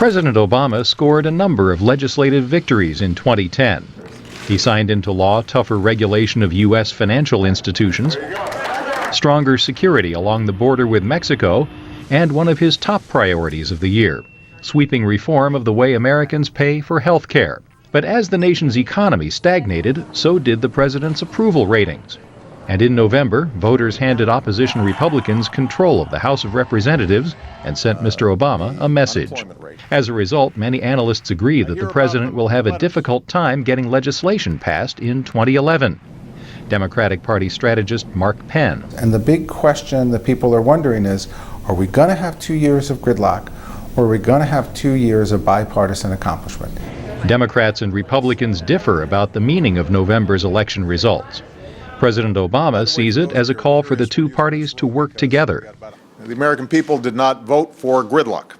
President Obama scored a number of legislative victories in 2010. He signed into law tougher regulation of U.S. financial institutions, stronger security along the border with Mexico, and one of his top priorities of the year, sweeping reform of the way Americans pay for health care. But as the nation's economy stagnated, so did the president's approval ratings. And in November, voters handed opposition Republicans control of the House of Representatives and sent Mr. Obama a message. As a result, many analysts agree that the president will have a difficult time getting legislation passed in 2011. Democratic Party strategist Mark Penn. And the big question that people are wondering is, are we going to have 2 years of gridlock, or are we going to have 2 years of bipartisan accomplishment? Democrats and Republicans differ about the meaning of November's election results. President Obama sees it as a call for the two parties to work together. The American people did not vote for gridlock.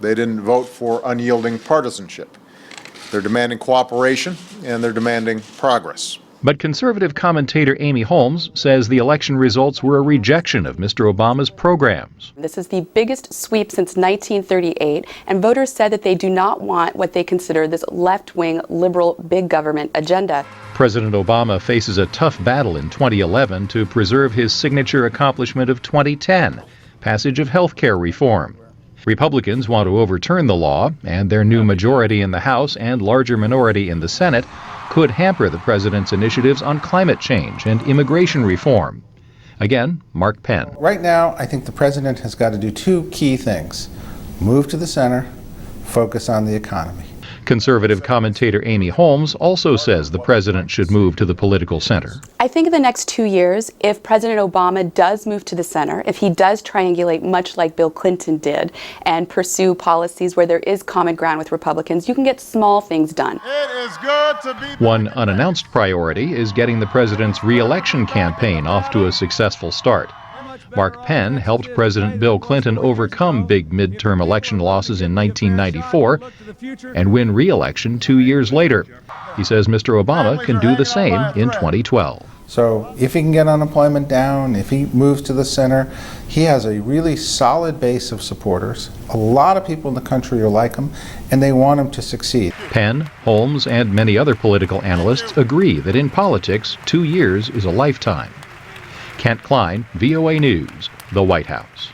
They didn't vote for unyielding partisanship. They're demanding cooperation, and they're demanding progress. But conservative commentator Amy Holmes says the election results were a rejection of Mr. Obama's programs. This is the biggest sweep since 1938, and voters said that they do not want what they consider this left-wing, liberal, big government agenda. President Obama faces a tough battle in 2011 to preserve his signature accomplishment of 2010, passage of health care reform. Republicans want to overturn the law, and their new majority in the House and larger minority in the Senate could hamper the president's initiatives on climate change and immigration reform. Again, Mark Penn. Right now, I think the president has got to do two key things: move to the center, focus on the economy. Conservative commentator Amy Holmes also says the president should move to the political center. I think in the next 2 years, if President Obama does move to the center, if he does triangulate much like Bill Clinton did and pursue policies where there is common ground with Republicans, you can get small things done. It is good to be One unannounced priority is getting the president's re-election campaign off to a successful start. Mark Penn helped President Bill Clinton overcome big midterm election losses in 1994 and win re-election 2 years later. He says Mr. Obama can do the same in 2012. So if he can get unemployment down, if he moves to the center, he has a really solid base of supporters. A lot of people in the country are like him, and they want him to succeed. Penn, Holmes, and many other political analysts agree that in politics, 2 years is a lifetime. Klein, VOA News, the White House.